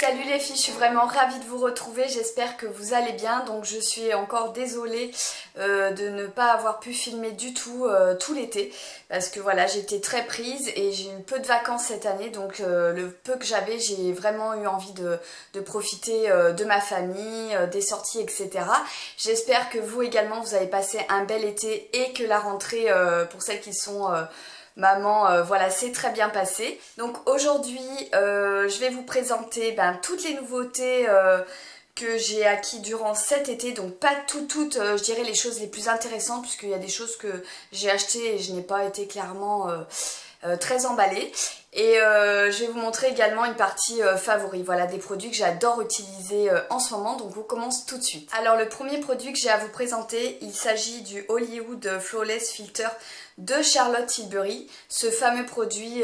Salut les filles, je suis vraiment ravie de vous retrouver, j'espère que vous allez bien. Donc je suis encore désolée de ne pas avoir pu filmer du tout tout l'été, parce que voilà, j'étais très prise et j'ai eu peu de vacances cette année, donc le peu que j'avais, j'ai vraiment eu envie de profiter de ma famille, des sorties, etc. J'espère que vous également vous avez passé un bel été et que la rentrée, pour celles qui sont maman, voilà, c'est très bien passé. Donc aujourd'hui, je vais vous présenter toutes les nouveautés que j'ai acquis durant cet été. Donc pas toutes, je dirais les choses les plus intéressantes, puisqu'il y a des choses que j'ai achetées et je n'ai pas été clairement très emballée. Et je vais vous montrer également une partie favori, voilà, des produits que j'adore utiliser en ce moment, donc on commence tout de suite. Alors le premier produit que j'ai à vous présenter, il s'agit du Hollywood Flawless Filter de Charlotte Tilbury, ce fameux produit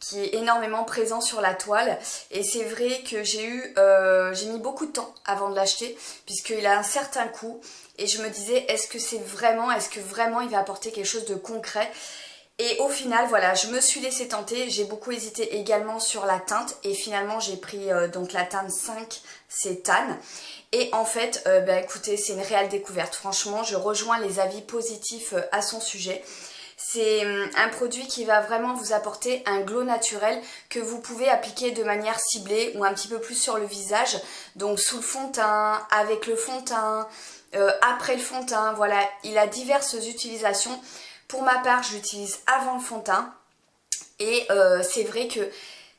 qui est énormément présent sur la toile, et c'est vrai que j'ai mis beaucoup de temps avant de l'acheter, puisqu'il a un certain coût, et je me disais est-ce que vraiment il va apporter quelque chose de concret. Et au final, voilà, je me suis laissée tenter. J'ai beaucoup hésité également sur la teinte. Et finalement, j'ai pris donc la teinte 5, c'est Tan. Et en fait, écoutez, c'est une réelle découverte. Franchement, je rejoins les avis positifs à son sujet. C'est un produit qui va vraiment vous apporter un glow naturel que vous pouvez appliquer de manière ciblée ou un petit peu plus sur le visage. Donc sous le fond de teint, avec le fond de teint, après le fond de teint. Voilà, il a diverses utilisations. Pour ma part, je l'utilise avant le fond de teint et c'est vrai que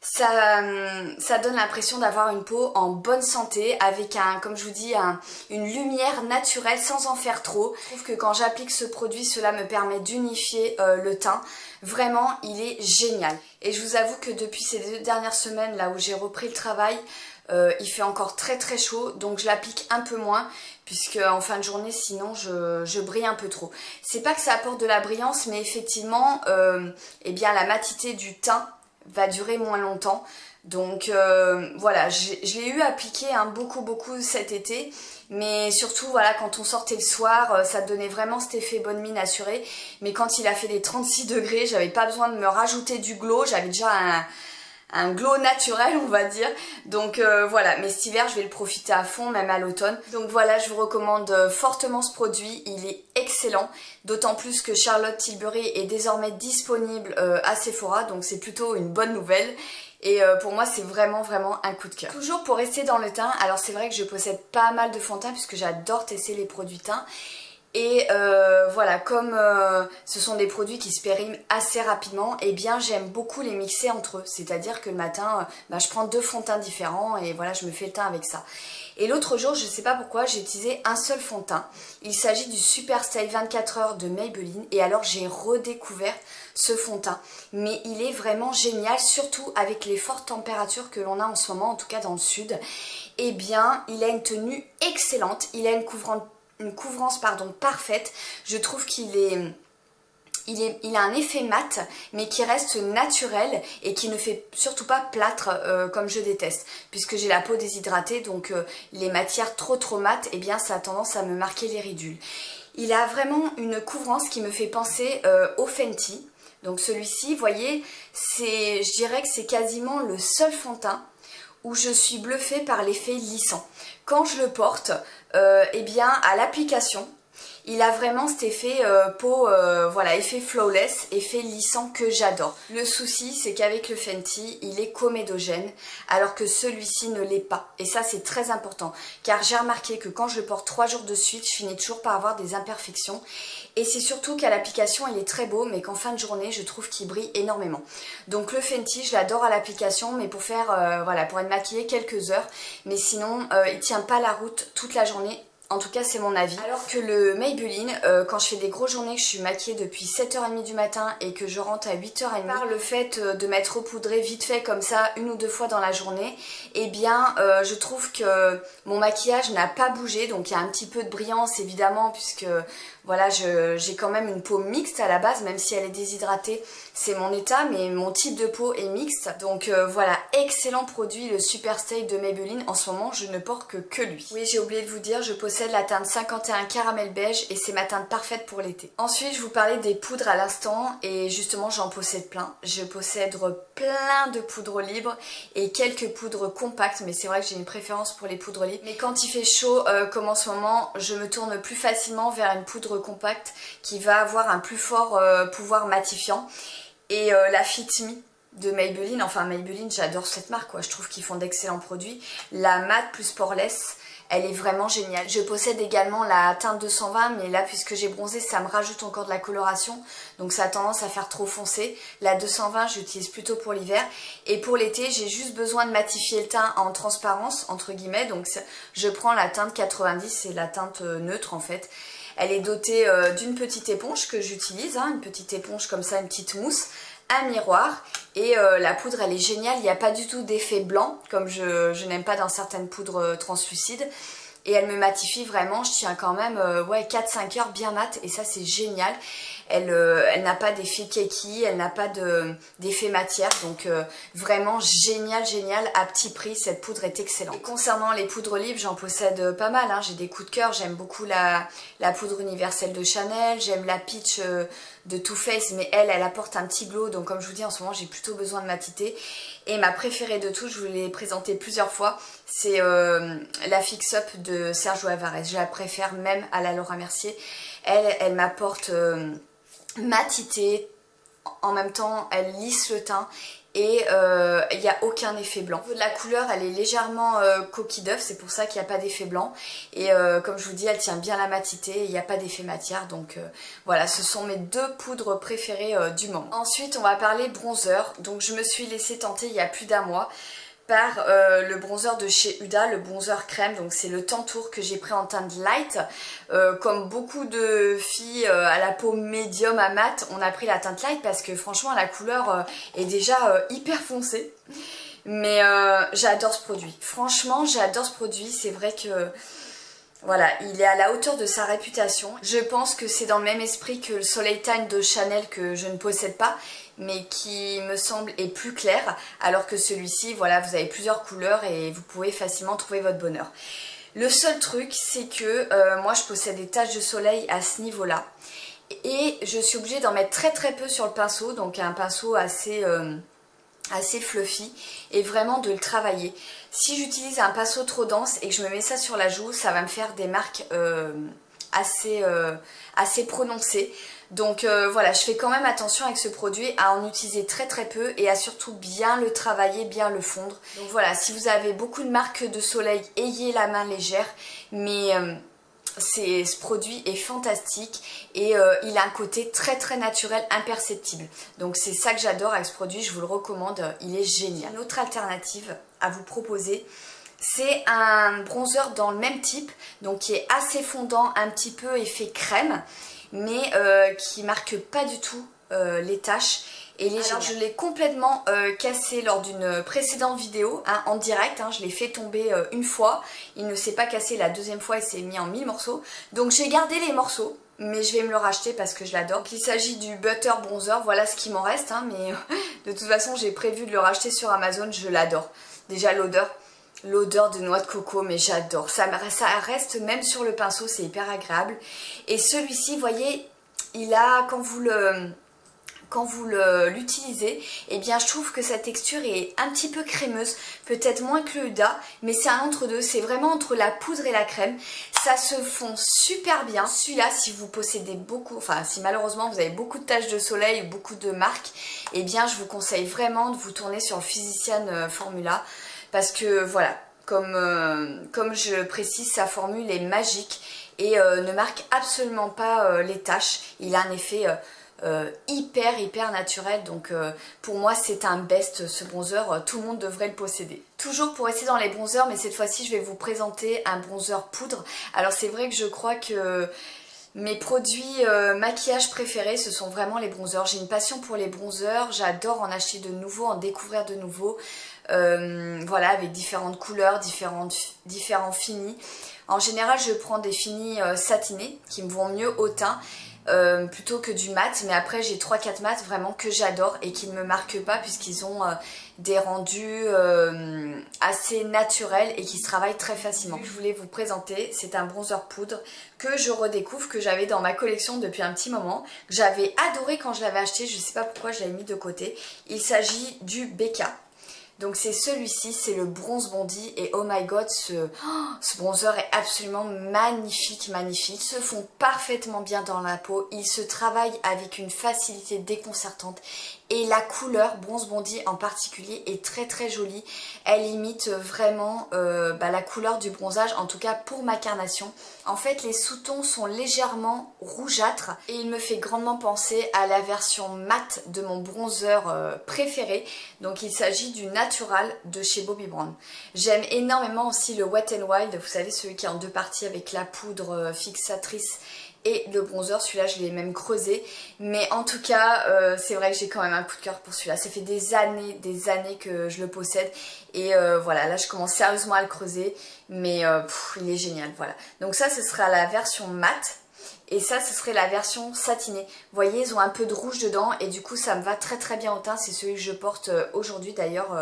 ça donne l'impression d'avoir une peau en bonne santé avec comme je vous dis, une lumière naturelle sans en faire trop. Je trouve que quand j'applique ce produit, cela me permet d'unifier le teint. Vraiment, il est génial. Et je vous avoue que depuis ces 2 dernières semaines, là où j'ai repris le travail, il fait encore très très chaud, donc je l'applique un peu moins, puisque en fin de journée sinon je brille un peu trop. C'est pas que ça apporte de la brillance, mais effectivement eh bien la matité du teint va durer moins longtemps. Donc voilà, je l'ai eu appliqué beaucoup cet été, mais surtout voilà, quand on sortait le soir, ça donnait vraiment cet effet bonne mine assuré. Mais quand il a fait les 36 degrés, j'avais pas besoin de me rajouter du glow, j'avais déjà un glow naturel, on va dire. Donc voilà, mais cet hiver je vais le profiter à fond, même à l'automne. Donc voilà, je vous recommande fortement ce produit, il est excellent, d'autant plus que Charlotte Tilbury est désormais disponible à Sephora, donc c'est plutôt une bonne nouvelle. Et pour moi c'est vraiment un coup de cœur. Toujours pour rester dans le teint, alors c'est vrai que je possède pas mal de fond de teint puisque j'adore tester les produits teint. Et voilà, comme ce sont des produits qui se périment assez rapidement, et bien j'aime beaucoup les mixer entre eux. C'est-à-dire que le matin, je prends 2 fonds de teint différents et voilà, je me fais le teint avec ça. Et l'autre jour, je sais pas pourquoi, j'ai utilisé un seul fond de teint. Il s'agit du Super Style 24 heures de Maybelline. Et alors j'ai redécouvert ce fond de teint. Mais il est vraiment génial, surtout avec les fortes températures que l'on a en ce moment, en tout cas dans le sud. Et bien, il a une tenue excellente, il a une couvrance parfaite. Je trouve qu'il a un effet mat, mais qui reste naturel et qui ne fait surtout pas plâtre comme je déteste, puisque j'ai la peau déshydratée, donc les matières trop mates, eh bien ça a tendance à me marquer les ridules. Il a vraiment une couvrance qui me fait penser au Fenty. Donc celui-ci, vous voyez, je dirais que c'est quasiment le seul fond de teint où je suis bluffée par l'effet lissant. Quand je le porte, eh bien à l'application, il a vraiment cet effet peau, voilà, effet flawless, effet lissant que j'adore. Le souci, c'est qu'avec le Fenty, il est comédogène, alors que celui-ci ne l'est pas. Et ça, c'est très important, car j'ai remarqué que quand je le porte 3 jours de suite, je finis toujours par avoir des imperfections. Et c'est surtout qu'à l'application, il est très beau, mais qu'en fin de journée, je trouve qu'il brille énormément. Donc le Fenty, je l'adore à l'application, mais pour faire, voilà, pour être maquillée quelques heures. Mais sinon, il tient pas la route toute la journée. En tout cas, c'est mon avis. Alors que le Maybelline, quand je fais des grosses journées, que je suis maquillée depuis 7h30 du matin et que je rentre à 8h30, par le fait de m'être repoudrée vite fait comme ça, 1 ou 2 fois dans la journée, eh bien, je trouve que mon maquillage n'a pas bougé. Donc il y a un petit peu de brillance évidemment, puisque Voilà, j'ai quand même une peau mixte à la base, même si elle est déshydratée, c'est mon état, mais mon type de peau est mixte. Donc voilà, excellent produit, le Super Stay de Maybelline. En ce moment, je ne porte que lui. Oui, j'ai oublié de vous dire, je possède la teinte 51 caramel beige et c'est ma teinte parfaite pour l'été. Ensuite, je vous parlais des poudres à l'instant et justement, j'en possède plein. Je possède plein de poudres libres et quelques poudres compactes, mais c'est vrai que j'ai une préférence pour les poudres libres. Mais quand il fait chaud, comme en ce moment, je me tourne plus facilement vers une poudre compacte qui va avoir un plus fort pouvoir matifiant. Et la Fit Me de Maybelline, enfin Maybelline, j'adore cette marque, quoi. Je trouve qu'ils font d'excellents produits. La matte plus poreless, elle est vraiment géniale. Je possède également la teinte 220, mais là puisque j'ai bronzé, ça me rajoute encore de la coloration, donc ça a tendance à faire trop foncé. La 220, j'utilise plutôt pour l'hiver. Et pour l'été, j'ai juste besoin de matifier le teint en transparence, entre guillemets, donc je prends la teinte 90, c'est la teinte neutre en fait. Elle est dotée d'une petite éponge que j'utilise, hein, une petite éponge comme ça, une petite mousse, un miroir et la poudre elle est géniale, il n'y a pas du tout d'effet blanc comme je n'aime pas dans certaines poudres translucides et elle me matifie vraiment, je tiens quand même ouais, 4-5 heures bien mat et ça c'est génial. Elle n'a pas d'effet keki, elle n'a pas d'effet matière, donc vraiment génial, génial, à petit prix, cette poudre est excellente. Et concernant les poudres libres, j'en possède pas mal, hein. J'ai des coups de cœur, j'aime beaucoup la poudre universelle de Chanel, j'aime la Peach de Too Faced, mais elle apporte un petit glow, donc comme je vous dis en ce moment j'ai plutôt besoin de matité. Et ma préférée de toutes, je vous l'ai présentée plusieurs fois, c'est la Fix Up de Sergio Alvarez, je la préfère même à la Laura Mercier. Elle m'apporte matité, en même temps elle lisse le teint et il n'y a aucun effet blanc. La couleur elle est légèrement coquille d'œuf, c'est pour ça qu'il n'y a pas d'effet blanc et comme je vous dis elle tient bien la matité, il n'y a pas d'effet matière, donc voilà, ce sont mes deux poudres préférées du moment. Ensuite on va parler bronzer, donc je me suis laissée tenter il y a plus d'un mois par le bronzer de chez Huda, le bronzer crème, donc c'est le Tantour que j'ai pris en teinte light. Comme beaucoup de filles à la peau médium à mat, on a pris la teinte light parce que franchement la couleur est déjà hyper foncée. Mais j'adore ce produit, franchement j'adore ce produit, c'est vrai que voilà, il est à la hauteur de sa réputation. Je pense que c'est dans le même esprit que le Soleil Time de Chanel que je ne possède pas, mais qui me semble est plus clair, alors que celui-ci, voilà, vous avez plusieurs couleurs et vous pouvez facilement trouver votre bonheur. Le seul truc, c'est que moi je possède des taches de soleil à ce niveau-là, et je suis obligée d'en mettre très très peu sur le pinceau, donc un pinceau assez fluffy, et vraiment de le travailler. Si j'utilise un pinceau trop dense et que je me mets ça sur la joue, ça va me faire des marques assez prononcées. Donc voilà, je fais quand même attention avec ce produit à en utiliser très très peu et à surtout bien le travailler, bien le fondre. Donc voilà, si vous avez beaucoup de marques de soleil, ayez la main légère, mais ce produit est fantastique et il a un côté très très naturel, imperceptible. Donc c'est ça que j'adore avec ce produit, je vous le recommande, il est génial. Une autre alternative à vous proposer, c'est un bronzer dans le même type, donc qui est assez fondant, un petit peu effet crème, mais qui marque pas du tout les taches. Et alors je l'ai complètement cassé lors d'une précédente vidéo, hein, en direct, hein, je l'ai fait tomber une fois, il ne s'est pas cassé la deuxième fois, il s'est mis en 1000 morceaux. Donc j'ai gardé les morceaux, mais je vais me le racheter parce que je l'adore. Il s'agit du Butter Bronzer, voilà ce qui m'en reste, hein, mais de toute façon j'ai prévu de le racheter sur Amazon, je l'adore. Déjà l'odeur de noix de coco, mais j'adore, ça reste même sur le pinceau, c'est hyper agréable. Et celui-ci, vous voyez, il a, quand vous l'utilisez, eh bien je trouve que sa texture est un petit peu crémeuse, peut-être moins que le Huda, mais c'est un entre-deux, c'est vraiment entre la poudre et la crème, ça se fond super bien. Celui-là, si vous possédez beaucoup, enfin si malheureusement vous avez beaucoup de taches de soleil ou beaucoup de marques, eh bien je vous conseille vraiment de vous tourner sur le Physician Formula, parce que voilà, comme je précise, sa formule est magique et ne marque absolument pas les taches, il a un effet hyper naturel, donc pour moi c'est un best ce bronzer, tout le monde devrait le posséder. Toujours pour rester dans les bronzers, mais cette fois-ci je vais vous présenter un bronzer poudre. Alors c'est vrai que je crois que Mes produits maquillage préférés, ce sont vraiment les bronzers. J'ai une passion pour les bronzers, j'adore en acheter de nouveaux, en découvrir de nouveaux. Voilà, avec différentes couleurs, différents finis. En général, je prends des finis satinés qui me vont mieux au teint. Plutôt que du mat, mais après j'ai 3-4 mats vraiment que j'adore et qui ne me marquent pas puisqu'ils ont des rendus assez naturels et qui se travaillent très facilement. Je voulais vous présenter, c'est un bronzer poudre que je redécouvre, que j'avais dans ma collection depuis un petit moment, que j'avais adoré quand je l'avais acheté, je ne sais pas pourquoi je l'avais mis de côté. Il s'agit du BK. Donc c'est celui-ci, c'est le Bronze Bondi et oh my god, ce bronzer est absolument magnifique, magnifique. Ils se font parfaitement bien dans la peau, ils se travaillent avec une facilité déconcertante et la couleur Bronze Bondi en particulier est très très jolie. Elle imite vraiment la couleur du bronzage, en tout cas pour ma carnation. En fait les sous-tons sont légèrement rougeâtres et il me fait grandement penser à la version mat de mon bronzer préféré. Donc il s'agit du Natural de chez Bobbi Brown. J'aime énormément aussi le Wet n Wild, vous savez celui qui est en deux parties avec la poudre fixatrice et le bronzer, celui-là je l'ai même creusé, mais en tout cas c'est vrai que j'ai quand même un coup de cœur pour celui-là. Ça fait des années que je le possède et voilà, là je commence sérieusement à le creuser, mais il est génial, voilà. Donc ça ce sera la version mat. Et ça, ce serait la version satinée. Vous voyez, ils ont un peu de rouge dedans et du coup, ça me va très très bien au teint. C'est celui que je porte aujourd'hui d'ailleurs,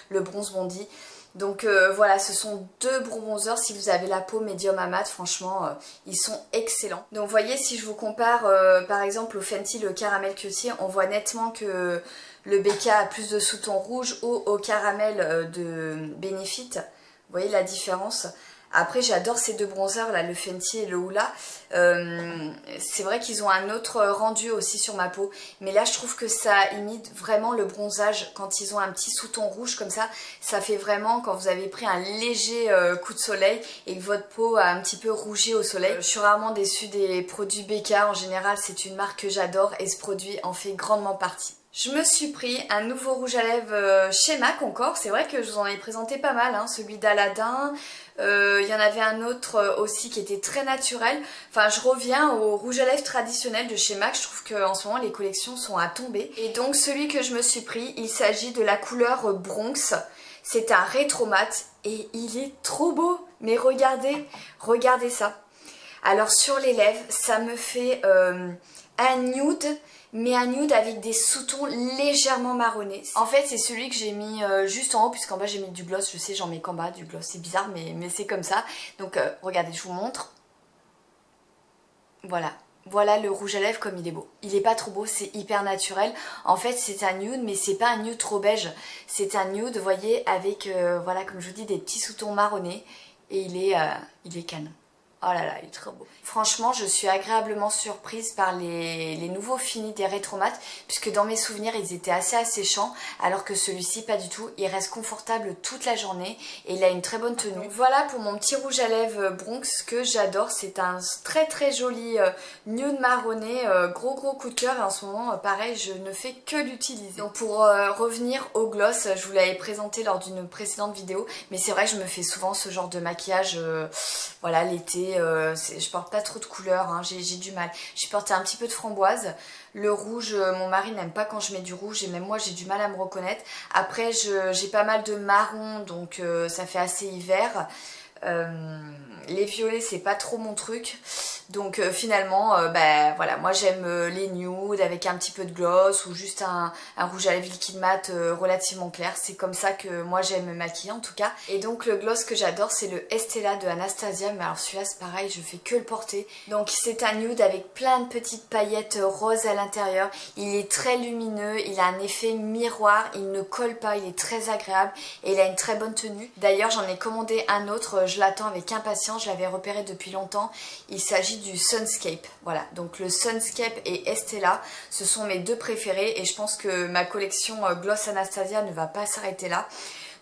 le Bronze Bondi. Donc voilà, ce sont deux bronzers. Si vous avez la peau médium à mat, franchement, ils sont excellents. Donc vous voyez, si je vous compare par exemple au Fenty, le Caramel Cutie, on voit nettement que le BK a plus de sous-tons rouges ou au caramel de Benefit. Vous voyez la différence ? Après j'adore ces deux bronzers là, le Fenty et le Hoola. C'est vrai qu'ils ont un autre rendu aussi sur ma peau, mais là je trouve que ça imite vraiment le bronzage quand ils ont un petit sous-ton rouge comme ça. Ça fait vraiment quand vous avez pris un léger coup de soleil et que votre peau a un petit peu rougi au soleil. Je suis rarement déçue des produits BK, en général c'est une marque que j'adore et ce produit en fait grandement partie. Je me suis pris un nouveau rouge à lèvres chez MAC encore, c'est vrai que je vous en ai présenté pas mal, hein, celui d'Aladin, il y en avait un autre aussi qui était très naturel. Enfin je reviens au rouge à lèvres traditionnel de chez MAC, je trouve qu'en ce moment les collections sont à tomber. Et donc celui que je me suis pris, il s'agit de la couleur Bronx, c'est un rétro mat et il est trop beau, mais regardez ça. Alors sur les lèvres, ça me fait un nude, mais un nude avec des sous-tons légèrement marronnés. En fait c'est celui que j'ai mis juste en haut, puisqu'en bas j'ai mis du gloss, je sais j'en mets qu'en bas du gloss, c'est bizarre mais c'est comme ça. Donc regardez, je vous montre. Voilà le rouge à lèvres comme il est beau. Il est pas trop beau, c'est hyper naturel. En fait c'est un nude, mais c'est pas un nude trop beige. C'est un nude, vous voyez, avec voilà comme je vous dis des petits sous-tons marronnés. Et il est canon. Oh là là, il est trop beau. Franchement, je suis agréablement surprise par les nouveaux finis des Retromat, puisque dans mes souvenirs, ils étaient assez asséchants, alors que celui-ci, pas du tout. Il reste confortable toute la journée et il a une très bonne tenue. Donc voilà pour mon petit rouge à lèvres Bronx que j'adore. C'est un très très joli nude marronné, gros coup de cœur. Et en ce moment, pareil, je ne fais que l'utiliser. Donc pour revenir au gloss, je vous l'avais présenté lors d'une précédente vidéo, mais c'est vrai que je me fais souvent ce genre de maquillage, voilà, l'été. Je porte pas trop de couleurs, hein, j'ai du mal. J'ai porté un petit peu de framboise. Le rouge, mon mari n'aime pas quand je mets du rouge et même moi j'ai du mal à me reconnaître. Après j'ai pas mal de marron, donc ça fait assez hiver. Les violets c'est pas trop mon truc, donc finalement voilà, moi j'aime les nudes avec un petit peu de gloss ou juste un rouge à lèvres liquide mat relativement clair. C'est comme ça que moi j'aime me maquiller en tout cas. Et donc le gloss que j'adore c'est le Estella de Anastasia, mais alors celui-là c'est pareil, je fais que le porter. Donc c'est un nude avec plein de petites paillettes roses à l'intérieur. Il est très lumineux, il a un effet miroir, il ne colle pas, il est très agréable et il a une très bonne tenue. D'ailleurs j'en ai commandé un autre, je l'attends avec impatience, je l'avais repéré depuis longtemps. Il s'agit du Sunscape. Voilà, donc le Sunscape et Estella, ce sont mes deux préférés et je pense que ma collection Gloss Anastasia ne va pas s'arrêter là.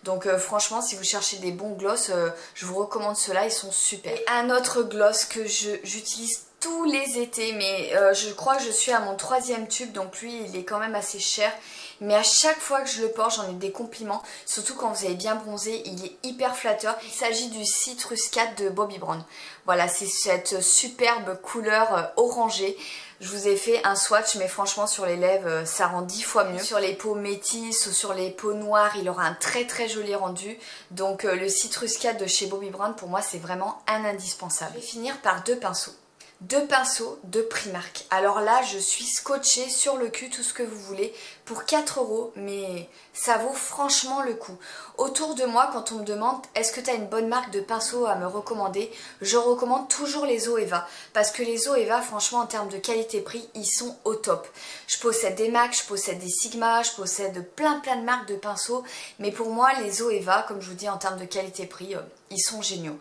Donc franchement, si vous cherchez des bons gloss, je vous recommande ceux-là, ils sont super. Et un autre gloss que j'utilise tous les étés, mais je crois que je suis à mon 3e tube, donc lui il est quand même assez cher. Mais à chaque fois que je le porte, j'en ai des compliments, surtout quand vous avez bien bronzé, il est hyper flatteur. Il s'agit du Citrus 4 de Bobbi Brown. Voilà, c'est cette superbe couleur orangée. Je vous ai fait un swatch, mais franchement sur les lèvres, ça rend 10 fois mieux. Sur les peaux métisses ou sur les peaux noires, il aura un très très joli rendu. Donc le Citrus 4 de chez Bobbi Brown, pour moi, c'est vraiment un indispensable. Je vais finir par 2 pinceaux. 2 pinceaux de Primark. Alors là, je suis scotchée sur le cul, tout ce que vous voulez, pour 4 €, mais ça vaut franchement le coup. Autour de moi, quand on me demande est-ce que tu as une bonne marque de pinceaux à me recommander, je recommande toujours les Zoeva, parce que les Zoeva, franchement, en termes de qualité-prix, ils sont au top. Je possède des MAC, je possède des Sigma, je possède plein de marques de pinceaux, mais pour moi, les Zoeva, comme je vous dis, en termes de qualité-prix, ils sont géniaux.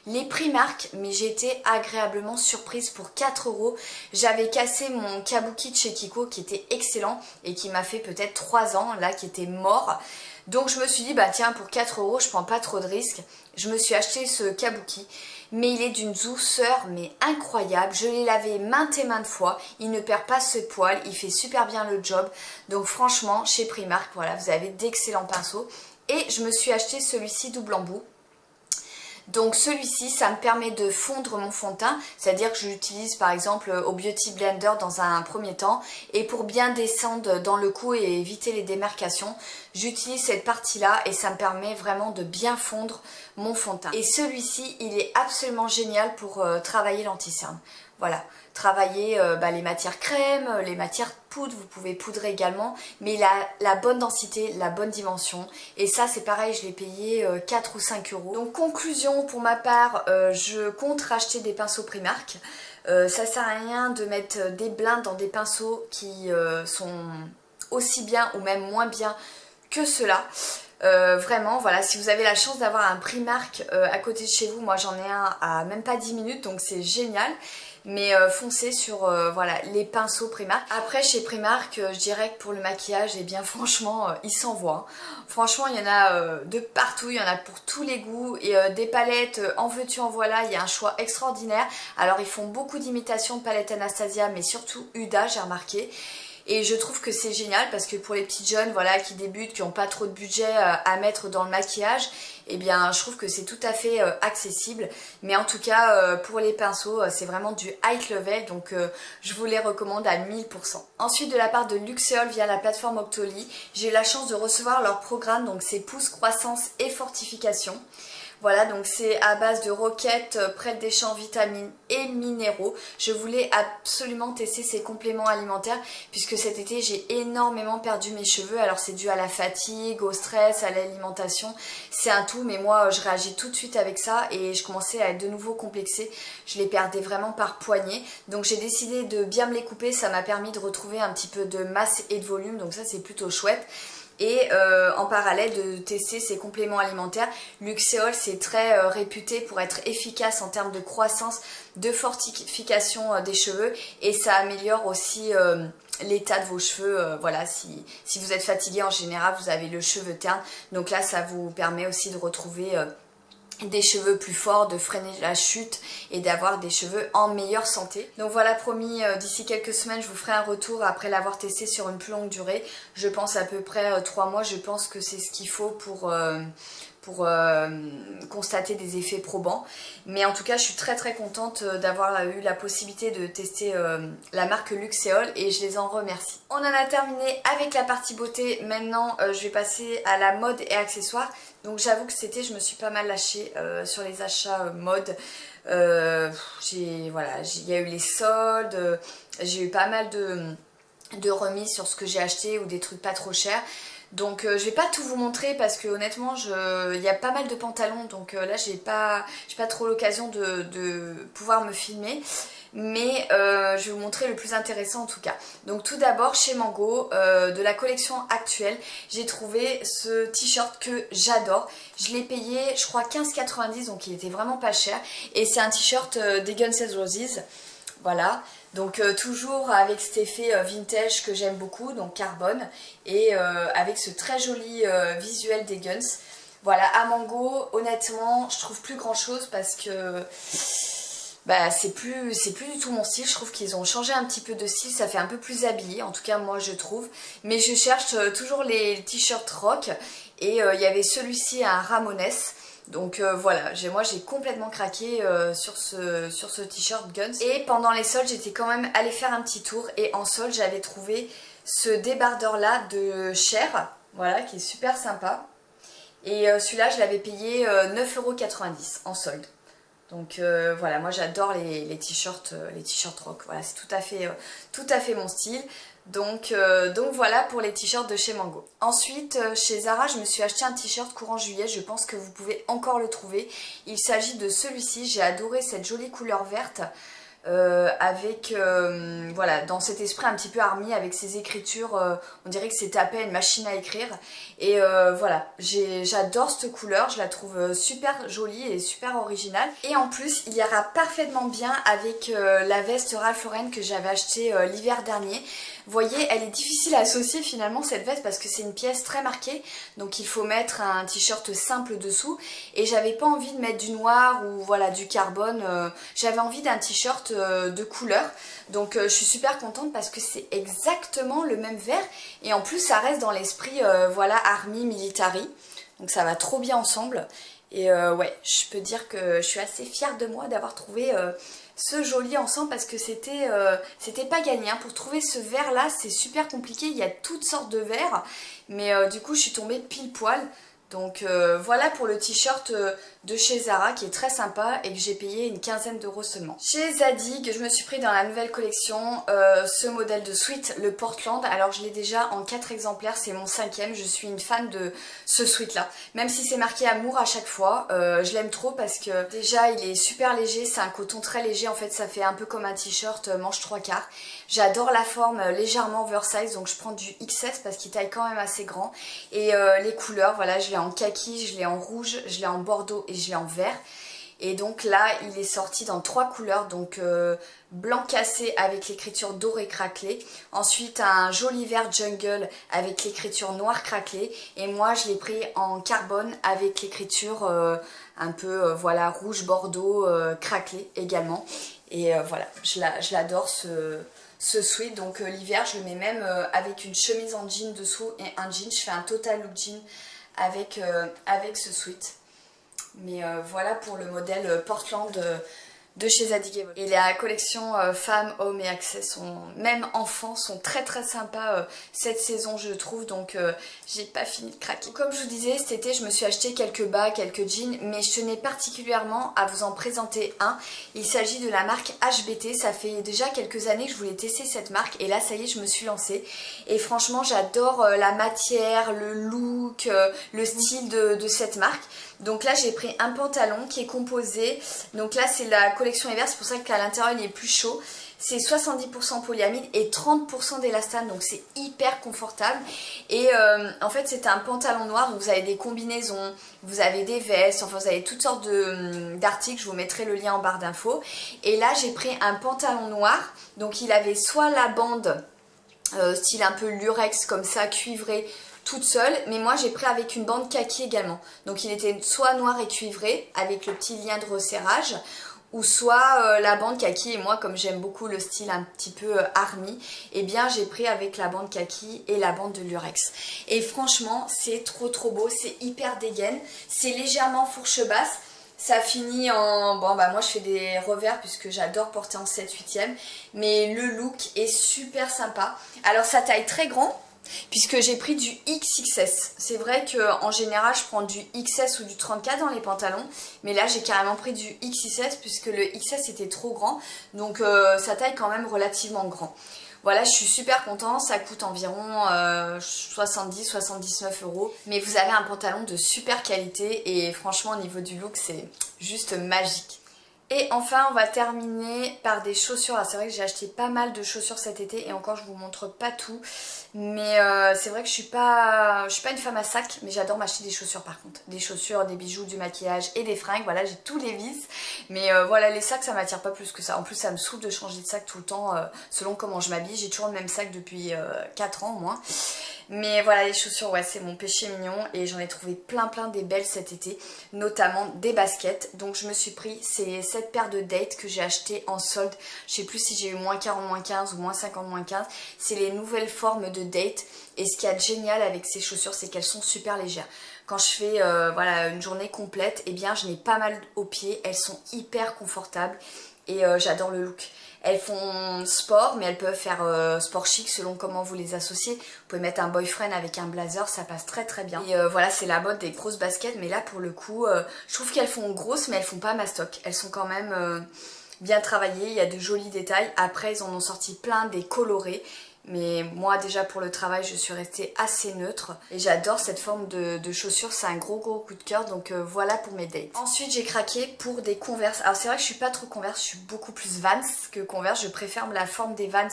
Les Primark, mais j'ai été agréablement surprise pour 4 €. J'avais cassé mon kabuki de chez Kiko qui était excellent et qui m'a fait peut-être 3 ans, là, qui était mort. Donc je me suis dit, bah tiens, pour 4 € je prends pas trop de risques. Je me suis acheté ce kabuki, mais il est d'une douceur mais incroyable. Je l'ai lavé maintes et maintes fois, il ne perd pas ses poils, il fait super bien le job. Donc franchement, chez Primark, voilà, vous avez d'excellents pinceaux. Et je me suis acheté celui-ci double embout. Donc celui-ci, ça me permet de fondre mon fond de teint, c'est-à-dire que je l'utilise par exemple au Beauty Blender dans un premier temps, et pour bien descendre dans le cou et éviter les démarcations, j'utilise cette partie-là et ça me permet vraiment de bien fondre mon fond de teint. Et celui-ci, il est absolument génial pour travailler l'anti-cerne. Voilà, travailler les matières crème, les matières poudre, vous pouvez poudrer également, mais la bonne densité, la bonne dimension. Et ça c'est pareil, je l'ai payé 4 ou 5 €. Donc conclusion pour ma part, je compte racheter des pinceaux Primark. Ça sert à rien de mettre des blindes dans des pinceaux qui sont aussi bien ou même moins bien que ceux-là. Vraiment, voilà, si vous avez la chance d'avoir un Primark à côté de chez vous, moi j'en ai un à même pas 10 minutes, donc c'est génial. Mais foncez sur voilà, les pinceaux Primark. Après chez Primark, je dirais que pour le maquillage, eh bien franchement, ils s'envoient. Franchement, il y en a de partout, il y en a pour tous les goûts. Et des palettes, en veux-tu, en voilà, il y a un choix extraordinaire. Alors ils font beaucoup d'imitations de palettes Anastasia, mais surtout Huda, j'ai remarqué. Et je trouve que c'est génial parce que pour les petites jeunes voilà, qui débutent, qui n'ont pas trop de budget à mettre dans le maquillage, eh bien je trouve que c'est tout à fait accessible. Mais en tout cas pour les pinceaux c'est vraiment du high level, donc je vous les recommande à 1000%. Ensuite de la part de Luxéol via la plateforme Octoly, j'ai eu la chance de recevoir leur programme, donc c'est pousse, croissance et fortification. Voilà, donc c'est à base de roquettes, prêles des champs, vitamines et minéraux. Je voulais absolument tester ces compléments alimentaires puisque cet été j'ai énormément perdu mes cheveux. Alors c'est dû à la fatigue, au stress, à l'alimentation, c'est un tout, mais moi je réagis tout de suite avec ça et je commençais à être de nouveau complexée. Je les perdais vraiment par poignée, donc j'ai décidé de bien me les couper. Ça m'a permis de retrouver un petit peu de masse et de volume, donc ça c'est plutôt chouette. Et en parallèle de tester ces compléments alimentaires. Luxéol c'est très réputé pour être efficace en termes de croissance, de fortification des cheveux, et ça améliore aussi l'état de vos cheveux. Voilà, si vous êtes fatigué en général, vous avez le cheveu terne, donc là ça vous permet aussi de retrouver des cheveux plus forts, de freiner la chute et d'avoir des cheveux en meilleure santé. Donc voilà, promis, d'ici quelques semaines je vous ferai un retour après l'avoir testé sur une plus longue durée. Je pense à peu près 3 mois, je pense que c'est ce qu'il faut pour constater des effets probants. Mais en tout cas je suis très très contente d'avoir eu la possibilité de tester la marque Luxéol et je les en remercie. On en a terminé avec la partie beauté. Maintenant je vais passer à la mode et accessoires. Donc j'avoue que cet été je me suis pas mal lâchée sur les achats mode. Voilà, il y a eu les soldes, j'ai eu pas mal de remises sur ce que j'ai acheté ou des trucs pas trop chers. Donc je vais pas tout vous montrer parce que honnêtement il y a pas mal de pantalons, donc là j'ai pas trop l'occasion de pouvoir me filmer. Mais je vais vous montrer le plus intéressant en tout cas. Donc tout d'abord chez Mango, de la collection actuelle, j'ai trouvé ce t-shirt que j'adore. Je l'ai payé je crois 15,90 €, donc il était vraiment pas cher. Et c'est un t-shirt des Guns N' Roses. Voilà, donc toujours avec cet effet vintage que j'aime beaucoup, donc carbone, et avec ce très joli visuel des Guns. Voilà, à Mango, honnêtement, je trouve plus grand chose parce que bah c'est plus du tout mon style. Je trouve qu'ils ont changé un petit peu de style, ça fait un peu plus habillé, en tout cas moi je trouve. Mais je cherche toujours les t-shirts rock et il y avait celui-ci à Ramones. Donc voilà, moi j'ai complètement craqué sur ce t-shirt Guns. Et pendant les soldes, j'étais quand même allée faire un petit tour et en solde, j'avais trouvé ce débardeur là de Cher, voilà, qui est super sympa. Et celui-là, je l'avais payé 9,90 € en solde. Donc voilà, moi j'adore les t-shirts rock, voilà, c'est tout à fait mon style. Donc voilà pour les t-shirts de chez Mango. Ensuite, chez Zara, je me suis acheté un t-shirt courant juillet, je pense que vous pouvez encore le trouver. Il s'agit de celui-ci, j'ai adoré cette jolie couleur verte. Avec voilà, dans cet esprit un petit peu army avec ses écritures, on dirait que c'est tapé à une machine à écrire et voilà, j'adore cette couleur, je la trouve super jolie et super originale et en plus il ira parfaitement bien avec la veste Ralph Lauren que j'avais achetée l'hiver dernier. Vous voyez, elle est difficile à associer finalement cette veste parce que c'est une pièce très marquée, donc il faut mettre un t-shirt simple dessous et j'avais pas envie de mettre du noir ou voilà du carbone, j'avais envie d'un t-shirt de couleur. Donc je suis super contente parce que c'est exactement le même vert et en plus ça reste dans l'esprit voilà army military. Donc ça va trop bien ensemble. Et ouais, je peux dire que je suis assez fière de moi d'avoir trouvé ce joli ensemble parce que c'était pas gagné. Hein. Pour trouver ce vert là, c'est super compliqué. Il y a toutes sortes de verts. Mais du coup, je suis tombée pile poil. Donc voilà pour le t-shirt de chez Zara qui est très sympa et que j'ai payé une quinzaine d'euros seulement. Chez Zadig, je me suis pris dans la nouvelle collection ce modèle de sweat, le Portland. Alors je l'ai déjà en 4 exemplaires, c'est mon 5e. Je suis une fan de ce sweat là. Même si c'est marqué amour à chaque fois, je l'aime trop parce que déjà il est super léger, c'est un coton très léger. En fait ça fait un peu comme un t-shirt manche 3/4. J'adore la forme légèrement oversize, donc je prends du XS parce qu'il taille quand même assez grand. Et les couleurs, voilà, je l'ai en kaki, je l'ai en rouge, je l'ai en bordeaux et je l'ai en vert. Et donc là, il est sorti dans 3 couleurs, donc blanc cassé avec l'écriture doré craquelé. Ensuite, un joli vert jungle avec l'écriture noir craquelé. Et moi, je l'ai pris en carbone avec l'écriture un peu voilà rouge bordeaux craquelé également. Et voilà, je l'adore ce sweat. Donc l'hiver, je le mets même avec une chemise en jean dessous et un jean. Je fais un total look jean avec ce sweat. Mais voilà pour le modèle Portland de chez Zadig & Voltaire. Et la collection femmes, hommes et accessoires, même enfants, sont très très sympas cette saison je trouve, donc j'ai pas fini de craquer. Comme je vous disais, cet été je me suis acheté quelques bas, quelques jeans, mais je tenais particulièrement à vous en présenter un. Il s'agit de la marque HBT, ça fait déjà quelques années que je voulais tester cette marque et là ça y est je me suis lancée. Et franchement j'adore la matière, le look, le style de cette marque. Donc là j'ai pris un pantalon qui est composé, donc là c'est la collection hiver, c'est pour ça qu'à l'intérieur il est plus chaud. C'est 70% polyamide et 30% d'élastane, donc c'est hyper confortable. Et en fait c'est un pantalon noir, donc vous avez des combinaisons, vous avez des vestes, enfin vous avez toutes sortes d'articles, je vous mettrai le lien en barre d'infos. Et là j'ai pris un pantalon noir, donc il avait soit la bande style un peu lurex comme ça, cuivré, toute seule, mais moi j'ai pris avec une bande kaki également. Donc il était soit noir et cuivré avec le petit lien de resserrage, ou soit la bande kaki, et moi comme j'aime beaucoup le style un petit peu army, et bien j'ai pris avec la bande kaki et la bande de lurex. Et franchement c'est trop beau, c'est hyper dégaine, c'est légèrement fourche basse. Ça finit en... Bon bah moi je fais des revers puisque j'adore porter en 7/8e, mais le look est super sympa. Alors ça taille très grand, puisque j'ai pris du XXS. C'est vrai qu'en général je prends du XS ou du 34 dans les pantalons, mais là j'ai carrément pris du XXS puisque le XS était trop grand, donc ça taille quand même relativement grand. Voilà, je suis super contente, ça coûte environ 70-79 €, mais vous avez un pantalon de super qualité et franchement au niveau du look c'est juste magique. Et enfin on va terminer par des chaussures. Alors c'est vrai que j'ai acheté pas mal de chaussures cet été et encore je vous montre pas tout, mais c'est vrai que je suis pas une femme à sac, mais j'adore m'acheter des chaussures par contre. Des chaussures, des bijoux, du maquillage et des fringues, voilà j'ai tous les vices, mais voilà les sacs ça m'attire pas plus que ça. En plus ça me saoule de changer de sac tout le temps selon comment je m'habille, j'ai toujours le même sac depuis 4 ans au moins. Mais voilà, les chaussures, ouais, c'est mon péché mignon et j'en ai trouvé plein des belles cet été, notamment des baskets. Donc je me suis pris cette paire de Date que j'ai acheté en solde. Je sais plus si j'ai eu moins 40, moins 15 ou moins 50, moins 15. C'est les nouvelles formes de Date. Et ce qu'il y a de génial avec ces chaussures, c'est qu'elles sont super légères. Quand je fais voilà, une journée complète, eh bien je n'ai pas mal aux pieds. Elles sont hyper confortables et j'adore le look. Elles font sport, mais elles peuvent faire sport chic selon comment vous les associez. Vous pouvez mettre un boyfriend avec un blazer, ça passe très bien. Et voilà, c'est la mode des grosses baskets, mais là pour le coup, je trouve qu'elles font grosses, mais elles font pas mastoc. Elles sont quand même bien travaillées, il y a de jolis détails. Après, ils en ont sorti plein des colorés. Mais moi déjà pour le travail je suis restée assez neutre et j'adore cette forme de chaussures, c'est un gros coup de cœur, donc voilà pour mes dates. Ensuite j'ai craqué pour des Converse. Alors c'est vrai que je suis pas trop Converse, je suis beaucoup plus Vans que Converse, je préfère la forme des Vans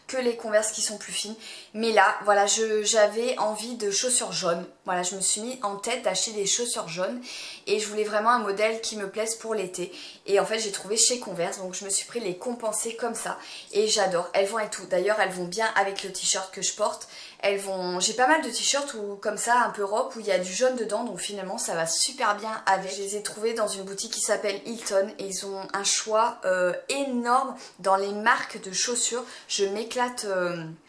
que les Converse qui sont plus fines. Mais là, voilà, j'avais envie de chaussures jaunes. Voilà, je me suis mis en tête d'acheter des chaussures jaunes et je voulais vraiment un modèle qui me plaise pour l'été. Et en fait, j'ai trouvé chez Converse, donc je me suis pris les compensés comme ça et j'adore. Elles vont et tout. D'ailleurs, elles vont bien avec le t-shirt que je porte. Elles vont... J'ai pas mal de t-shirts comme ça, un peu rock, où il y a du jaune dedans, donc finalement ça va super bien avec. Je les ai trouvés dans une boutique qui s'appelle Hilton et ils ont un choix énorme dans les marques de chaussures. Je m'éclate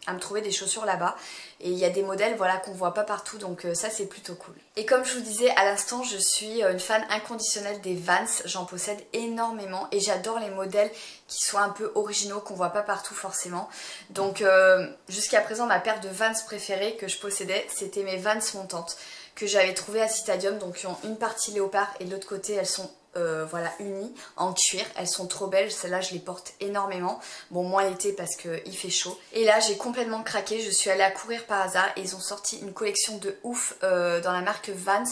à me trouver des chaussures là-bas. Et il y a des modèles voilà, qu'on voit pas partout, donc ça c'est plutôt cool. Et comme je vous disais à l'instant, je suis une fan inconditionnelle des Vans, j'en possède énormément et j'adore les modèles qui soient un peu originaux, qu'on voit pas partout forcément. Donc jusqu'à présent, ma paire de Vans préférée que je possédais, c'était mes Vans montantes que j'avais trouvées à Citadium, donc qui ont une partie léopard et de l'autre côté elles sont voilà, unies en cuir. Elles sont trop belles, celles-là je les porte énormément. Bon, moins l'été parce qu'il fait chaud. Et là j'ai complètement craqué, je suis allée à courir par hasard et ils ont sorti une collection de ouf dans la marque Vans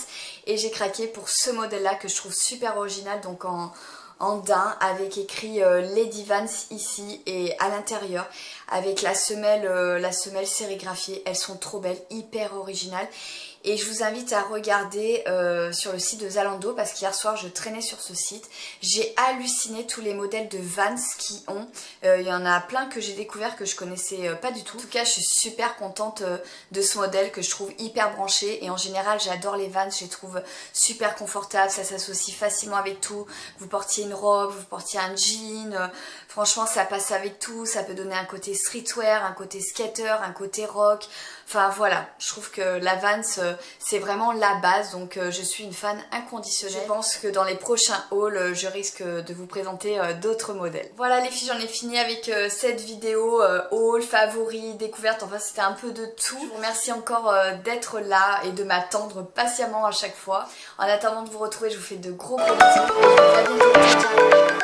et j'ai craqué pour ce modèle-là que je trouve super original, donc en daim avec écrit Lady Vans ici et à l'intérieur avec la semelle sérigraphiée. Elles sont trop belles, hyper originales. Et je vous invite à regarder sur le site de Zalando parce qu'hier soir je traînais sur ce site. J'ai halluciné tous les modèles de Vans qui ont. Il y en a plein que j'ai découvert que je connaissais pas du tout. En tout cas je suis super contente de ce modèle que je trouve hyper branché. Et en général j'adore les Vans, je les trouve super confortables. Ça s'associe facilement avec tout. Vous portiez une robe, vous portiez un jean. Franchement ça passe avec tout. Ça peut donner un côté streetwear, un côté skater, un côté rock. Enfin voilà, je trouve que la Vans c'est vraiment la base, donc je suis une fan inconditionnelle. Je pense que dans les prochains hauls, je risque de vous présenter d'autres modèles. Voilà les filles, j'en ai fini avec cette vidéo haul, favoris, découverte, enfin c'était un peu de tout. Je vous remercie encore d'être là et de m'attendre patiemment à chaque fois. En attendant de vous retrouver, je vous fais de gros bisous. Et je vous dis à bientôt. Ciao, ciao.